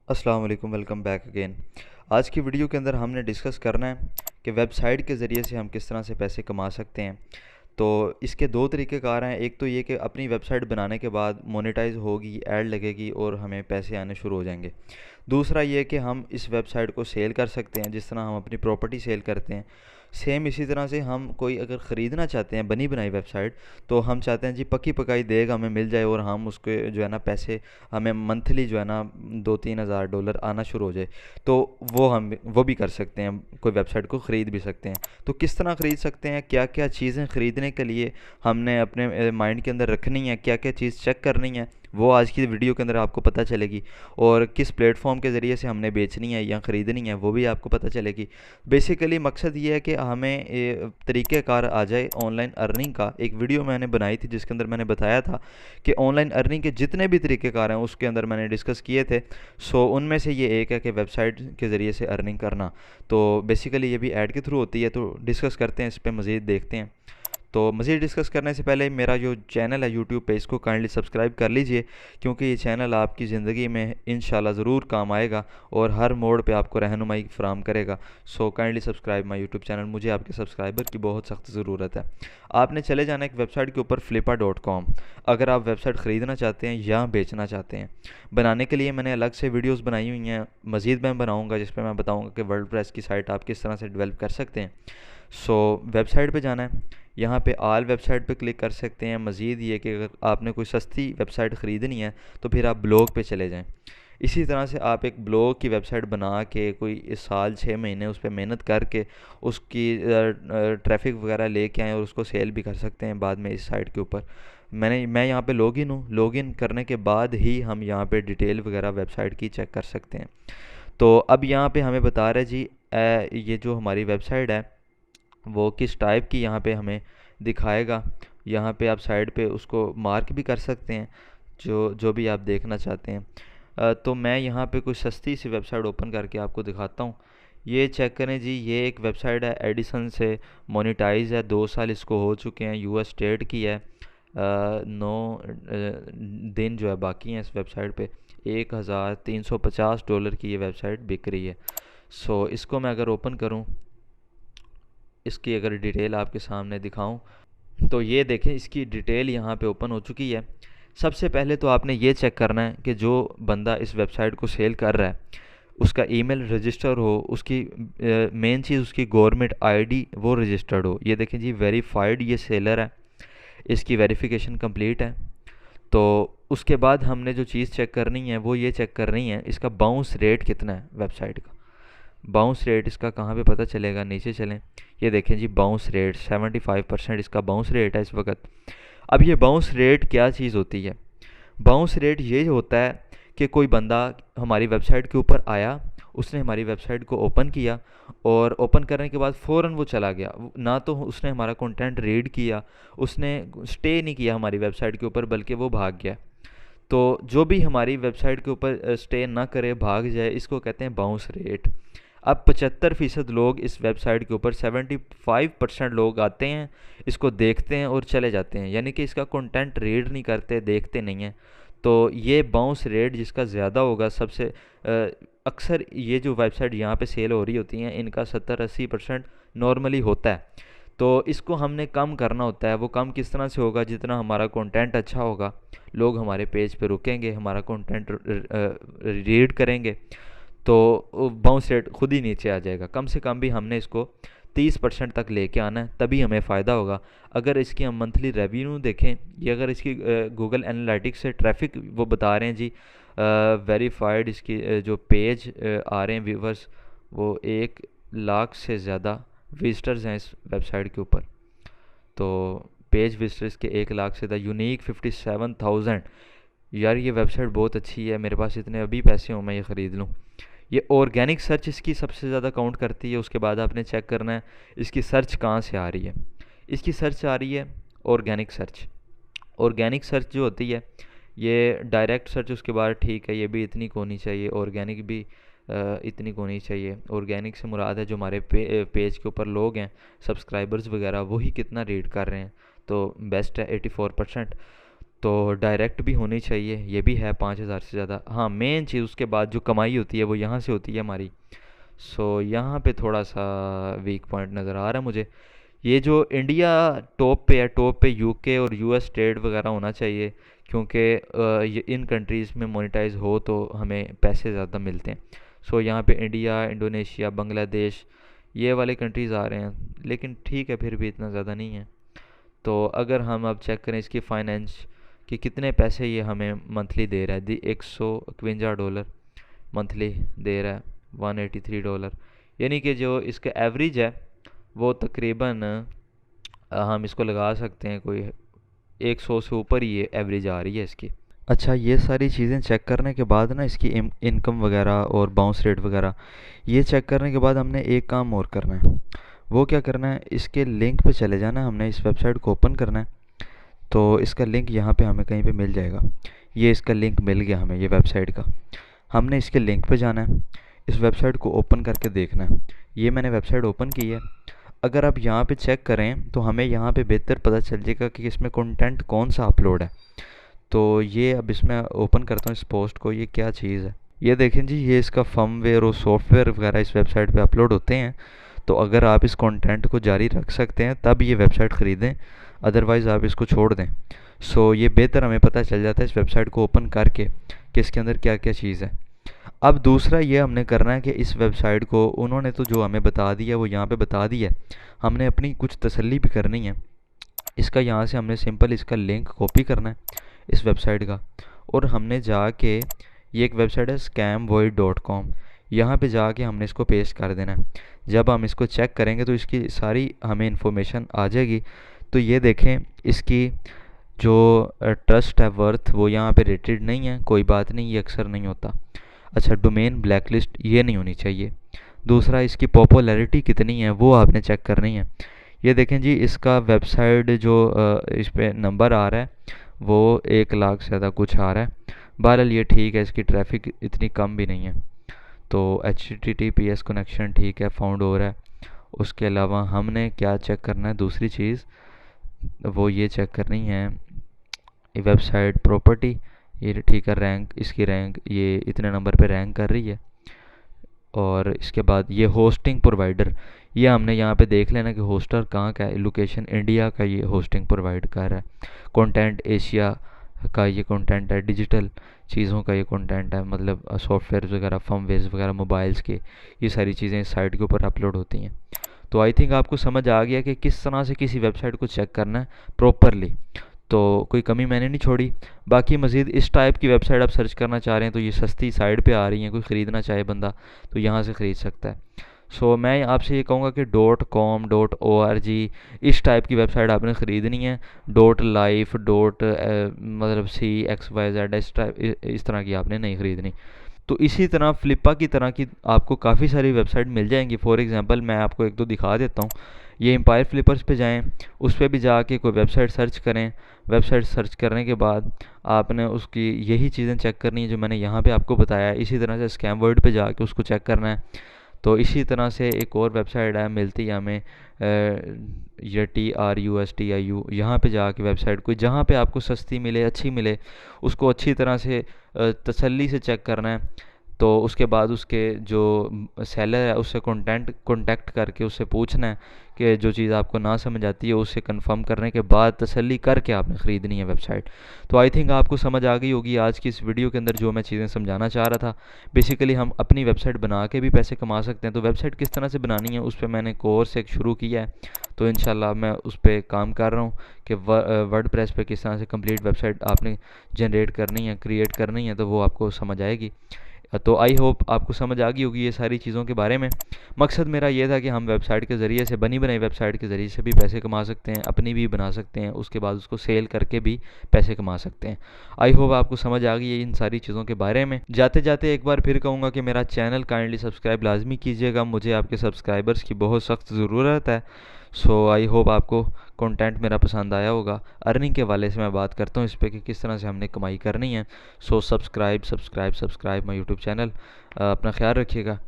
अस्सलाम वालेकुम, welcome back again. आज की वीडियो के अंदर हमने डिस्कस करना है कि वेबसाइट के ज़रिए से हम किस तरह से पैसे कमा सकते हैं। तो इसके दो तरीक़ेकार हैं। एक तो ये कि अपनी वेबसाइट बनाने के बाद मोनेटाइज होगी, ऐड लगेगी और हमें पैसे आने शुरू हो जाएंगे। दूसरा ये कि हम इस वेबसाइट को सेल कर सकते हैं, जिस तरह हम अपनी प्रॉपर्टी सेल करते हैं। सेम इसी तरह से हम कोई अगर ख़रीदना चाहते हैं बनी बनाई वेबसाइट, तो हम चाहते हैं जी पक्की पकाई देग हमें मिल जाए और हम उसके जो है ना पैसे हमें मंथली जो है ना 2-3 हज़ार डॉलर आना शुरू हो जाए। तो वो भी कर सकते हैं, कोई वेबसाइट को ख़रीद भी सकते हैं। तो किस तरह ख़रीद सकते हैं, क्या क्या चीज़ें ख़रीदने के लिए हमने अपने माइंड के अंदर रखनी है, क्या क्या चीज़ चेक करनी है, वो आज की वीडियो के अंदर आपको पता चलेगी। और किस प्लेटफॉर्म के ज़रिए से हमने बेचनी है या ख़रीदनी है वो भी आपको पता चलेगी। बेसिकली मकसद ये है कि हमें तरीक़ेकार आ जाए ऑनलाइन अर्निंग का। एक वीडियो मैंने बनाई थी जिसके अंदर मैंने बताया था कि ऑनलाइन अर्निंग के जितने भी तरीक़ेकार हैं उसके अंदर मैंने डिस्कस किए थे। सो उनमें से ये एक है कि वेबसाइट के ज़रिए से अर्निंग करना। तो बेसिकली ये भी ऐड के थ्रू होती है, तो डिस्कस करते हैं, इस पर मज़ीद देखते हैं। तो मज़ीद डिस्कस करने से पहले मेरा जो चैनल है यूट्यूब पे, इसको काइंडली सब्सक्राइब कर लीजिए, क्योंकि ये चैनल आपकी ज़िंदगी में इंशाल्लाह ज़रूर काम आएगा और हर मोड़ पे आपको रहनुमाई फराहम करेगा। So kindly subscribe my YouTube channel. मुझे आपके सब्सक्राइबर की बहुत सख्त ज़रूरत है। आपने चले जाना एक वेबसाइट के ऊपर flippa.com, अगर आप वेबसाइट ख़रीदना चाहते हैं या बेचना चाहते हैं। बनाने के लिए मैंने अलग से वीडियोज़ बनाई हुई हैं, मज़ीद मैं बनाऊँगा जिस पर मैं बताऊँगा कि वर्डप्रेस की साइट आप किस तरह से डेवलप कर सकते हैं। सो वेबसाइट पे जाना है, यहाँ पे ऑल वेबसाइट पे क्लिक कर सकते हैं। मज़ीद ये कि अगर आपने कोई सस्ती वेबसाइट ख़रीदनी है तो फिर आप ब्लॉग पे चले जाएं। इसी तरह से आप एक ब्लॉग की वेबसाइट बना के कोई इस साल 6 महीने उस पर मेहनत करके उसकी ट्रैफिक वगैरह लेके आएँ और उसको सेल भी कर सकते हैं बाद में इस साइट के ऊपर। मैं यहाँ पे लॉगिन हूँ। लॉगिन करने के बाद ही हम यहाँ पे डिटेल वगैरह वेबसाइट की चेक कर सकते हैं। तो अब यहाँ पे हमें बता रहा है जी ये जो हमारी वेबसाइट है वो किस टाइप की यहाँ पे हमें दिखाएगा। यहाँ पे आप साइड पे उसको मार्क भी कर सकते हैं जो जो भी आप देखना चाहते हैं। तो मैं यहाँ पे कोई सस्ती सी वेबसाइट ओपन करके आपको दिखाता हूँ। ये चेक करें जी, ये एक वेबसाइट है, एडिसन से मोनेटाइज है, 2 साल इसको हो चुके हैं, यूएस स्टेट की है। 9 दिन जो है बाकी हैं इस वेबसाइट पे। $1350 की ये वेबसाइट बिक रही है। सो इसको मैं अगर ओपन करूँ, इसकी अगर डिटेल आपके सामने दिखाऊं, तो ये देखें इसकी डिटेल यहाँ पे ओपन हो चुकी है। सबसे पहले तो आपने ये चेक करना है कि जो बंदा इस वेबसाइट को सेल कर रहा है उसका ईमेल रजिस्टर हो, उसकी मेन चीज़ उसकी गवर्नमेंट आईडी वो रजिस्टर्ड हो। ये देखें जी, वेरीफाइड ये सेलर है, इसकी वेरिफिकेशन कंप्लीट है। तो उसके बाद हमने जो चीज़ चेक करनी है वो ये चेक करनी है इसका बाउंस रेट कितना है वेबसाइट का। बाउंस रेट इसका कहाँ पे पता चलेगा, नीचे चलें, ये देखें जी बाउंस रेट 75% इसका बाउंस रेट है इस वक्त। अब ये बाउंस रेट क्या चीज़ होती है? बाउंस रेट ये होता है कि कोई बंदा हमारी वेबसाइट के ऊपर आया, उसने हमारी वेबसाइट को ओपन किया और ओपन करने के बाद फ़ौरन वो चला गया। ना तो उसने हमारा कंटेंट रीड किया, उसने स्टे नहीं किया हमारी वेबसाइट के ऊपर, बल्कि वो भाग गया। तो जो भी हमारी वेबसाइट के ऊपर स्टे ना करे, भाग जाए, इसको कहते हैं बाउंस रेट। अब 75% लोग इस वेबसाइट के ऊपर 75% लोग आते हैं, इसको देखते हैं और चले जाते हैं, यानी कि इसका कंटेंट रीड नहीं करते, देखते नहीं हैं। तो ये बाउंस रेट जिसका ज़्यादा होगा सबसे अक्सर ये जो वेबसाइट यहाँ पे सेल हो रही होती हैं इनका 70-80% नॉर्मली होता है। तो इसको हमने कम करना होता है। वो कम किस तरह से होगा? जितना हमारा कंटेंट अच्छा होगा, लोग हमारे पेज पे रुकेंगे, हमारा कंटेंट रीड करेंगे, तो बाउंस रेट खुद ही नीचे आ जाएगा। कम से कम भी हमने इसको 30% तक लेके आना है, तभी हमें फ़ायदा होगा। अगर इसकी हम मंथली रेवेन्यू देखें, ये अगर इसकी गूगल एनालिटिक्स से ट्रैफिक वो बता रहे हैं जी, वेरीफाइड इसकी जो पेज आ रहे हैं व्यूवर्स, वो 1 लाख से ज़्यादा विजिटर्स हैं इस वेबसाइट के ऊपर। तो पेज विजिटर्स के 1 लाख से ज़्यादा, यूनिक 57,000। यार ये वेबसाइट बहुत अच्छी है, मेरे पास इतने अभी पैसे हों मैं ये ख़रीद लूँ। ये ऑर्गेनिक सर्च इसकी सबसे ज़्यादा काउंट करती है। उसके बाद आपने चेक करना है इसकी सर्च कहाँ से आ रही है। इसकी सर्च आ रही है ऑर्गेनिक सर्च। ऑर्गेनिक सर्च जो होती है ये डायरेक्ट सर्च, उसके बाद ठीक है ये भी इतनी को होनी चाहिए, ऑर्गेनिक भी इतनी को होनी चाहिए। ऑर्गेनिक से मुराद है जो हमारे पेज के ऊपर लोग हैं, सब्सक्राइबर्स वगैरह, वही कितना रीड कर रहे हैं। तो बेस्ट है 84%। तो डायरेक्ट भी होनी चाहिए, ये भी है 5,000 से ज़्यादा। हाँ, मेन चीज़ उसके बाद जो कमाई होती है वो यहाँ से होती है हमारी। सो यहाँ पे थोड़ा सा वीक पॉइंट नज़र आ रहा है मुझे। ये जो इंडिया टॉप पे है, टॉप पे यूके और यूएस ट्रेड वगैरह होना चाहिए, क्योंकि ये इन कंट्रीज़ में मोनेटाइज हो तो हमें पैसे ज़्यादा मिलते हैं। सो यहाँ पे इंडिया, इंडोनेशिया, बांग्लादेश, ये वाले कंट्रीज़ आ रहे हैं, लेकिन ठीक है फिर भी इतना ज़्यादा नहीं है। तो अगर हम अब चेक करें इसकी फाइनेंस कि कितने पैसे ये हमें मंथली दे रहा है, दी $151 मंथली दे रहा है, $183, यानी कि जो इसका एवरेज है वो तकरीबन हम इसको लगा सकते हैं कोई 100 से ऊपर ही ये एवरेज आ रही है इसकी। अच्छा, ये सारी चीज़ें चेक करने के बाद ना इसकी इनकम वगैरह और बाउंस रेट वगैरह ये चेक करने के बाद हमने एक काम और करना है। वो क्या करना है, इसके लिंक पे चले जाना है, हमने इस वेबसाइट को ओपन करना है। तो इसका लिंक यहाँ पे हमें कहीं पे मिल जाएगा। ये इसका लिंक मिल गया हमें, ये वेबसाइट का। हमने इसके लिंक पे जाना है, इस वेबसाइट को ओपन करके देखना है। ये मैंने वेबसाइट ओपन की है। अगर आप यहाँ पे चेक करें तो हमें यहाँ पे बेहतर पता चल जाएगा कि इसमें कंटेंट कौन सा अपलोड है। तो ये अब इसमें ओपन करता हूँ इस पोस्ट को, ये क्या चीज़ है। ये देखें जी, ये इसका फर्मवेयर और सॉफ्टवेयर वगैरह इस वेबसाइट पे अपलोड होते हैं। तो अगर आप इस कंटेंट को जारी रख सकते हैं तब ये वेबसाइट ख़रीदें, अदरवाइज़ आप इसको छोड़ दें। सो ये बेहतर हमें पता चल जाता है इस वेबसाइट को ओपन करके कि इसके अंदर क्या क्या चीज़ है। अब दूसरा ये हमने करना है कि इस वेबसाइट को उन्होंने तो जो हमें बता दिया वो यहाँ पे बता दिया है, हमने अपनी कुछ तसल्ली भी करनी है। इसका यहाँ से हमने सिंपल इसका लिंक कॉपी करना है इस वेबसाइट का, और हमने जाके, ये एक वेबसाइट है scamvoid.com, यहाँ पे जाके हमने इसको पेस्ट कर देना है। जब हम इसको चेक करेंगे तो इसकी सारी हमें इन्फॉर्मेशन आ जाएगी। तो ये देखें, इसकी जो ट्रस्ट है, वर्थ, वो यहाँ पे रेटेड नहीं है, कोई बात नहीं, ये अक्सर नहीं होता। अच्छा, डोमेन ब्लैकलिस्ट ये नहीं होनी चाहिए। दूसरा, इसकी पॉपुलैरिटी कितनी है वो आपने चेक करनी है। ये देखें जी, इसका वेबसाइट जो इस पे नंबर आ रहा है वो 1 लाख से ज़्यादा कुछ आ रहा है। बहरहाल ये ठीक है, इसकी ट्रैफिक इतनी कम भी नहीं है। तो HTTPS कनेक्शन ठीक है, फाउंड हो रहा है। उसके अलावा हमने क्या चेक करना है, दूसरी चीज़ वो ये चेक करनी है, वेबसाइट प्रॉपर्टी, ये ठीक है, रैंक, इसकी रैंक ये इतने नंबर पे रैंक कर रही है। और इसके बाद ये होस्टिंग प्रोवाइडर, ये हमने यहाँ पे देख लेना कि होस्टर कहाँ का है। लोकेशन इंडिया का ये होस्टिंग प्रोवाइड कर रहा है। कंटेंट एशिया का ये कंटेंट है। डिजिटल चीज़ों का ये कंटेंट है, मतलब सॉफ्टवेयर वगैरह, फर्मवेयर्स वगैरह, मोबाइल्स के, ये सारी चीज़ें इस साइट के ऊपर अपलोड होती हैं। तो आई थिंक आपको समझ आ गया कि किस तरह से किसी वेबसाइट को चेक करना है प्रॉपरली। तो कोई कमी मैंने नहीं छोड़ी। बाकी मज़ीद इस टाइप की वेबसाइट आप सर्च करना चाह रहे हैं तो ये सस्ती साइड पे आ रही हैं, कोई ख़रीदना चाहे बंदा तो यहाँ से ख़रीद सकता है। सो मैं आपसे ये कहूँगा कि .com .org इस टाइप की वेबसाइट आपने ख़रीदनी है। .life मतलब CXYZ इस तरह की आपने नहीं ख़रीदनी। तो इसी तरह फ्लिपा की तरह की आपको काफ़ी सारी वेबसाइट मिल जाएंगी। फॉर एग्ज़ाम्पल मैं आपको एक दो दिखा देता हूँ। ये एम्पायर फ्लिपर्स पे जाएं, उस पर भी जाके कोई वेबसाइट सर्च करें। वेबसाइट सर्च करने के बाद आपने उसकी यही चीज़ें चेक करनी है जो मैंने यहाँ पे आपको बताया है। इसी तरह से स्कैम वर्ड पे जाके उसको चेक करना है। तो इसी तरह से एक और वेबसाइट है, मिलती है हमें ये TRUSTIU, यहाँ पे जाके वेबसाइट कोई जहाँ पे आपको सस्ती मिले, अच्छी मिले, उसको अच्छी तरह से तसल्ली से चेक करना है। तो उसके बाद उसके जो सेलर है उससे कांटेक्ट करके उससे पूछना है कि जो चीज़ आपको ना समझ आती है उससे कंफर्म करने के बाद तसल्ली करके आपने ख़रीदनी है वेबसाइट। तो आई थिंक आपको समझ आ गई होगी आज की इस वीडियो के अंदर जो मैं चीज़ें समझाना चाह रहा था। बेसिकली हम अपनी वेबसाइट बना के भी पैसे कमा सकते हैं। तो वेबसाइट किस तरह से बनानी है उस पर मैंने कोर्स एक शुरू किया है, तो इंशाल्लाह मैं उस पर काम कर रहा हूँ कि वर्डप्रेस पे किस तरह से कंप्लीट वेबसाइट आपने जनरेट करनी है, क्रिएट करनी है, तो वो आपको समझ आएगी। तो आई होप आपको समझ आ गई होगी ये सारी चीज़ों के बारे में। मकसद मेरा ये था कि हम वेबसाइट के ज़रिए से, बनी बनाई वेबसाइट के ज़रिए से भी पैसे कमा सकते हैं, अपनी भी बना सकते हैं, उसके बाद उसको सेल करके भी पैसे कमा सकते हैं। आई होप आपको समझ आ गई है इन सारी चीज़ों के बारे में। जाते जाते एक बार फिर कहूँगा कि मेरा चैनल काइंडली सब्सक्राइब लाजमी कीजिएगा, मुझे आपके सब्सक्राइबर्स की बहुत सख्त ज़रूरत है। सो आई होप आपको कंटेंट मेरा पसंद आया होगा। अर्निंग के वाले से मैं बात करता हूँ इस पर कि किस तरह से हमने कमाई करनी है। So subscribe my YouTube channel. अपना ख्याल रखिएगा।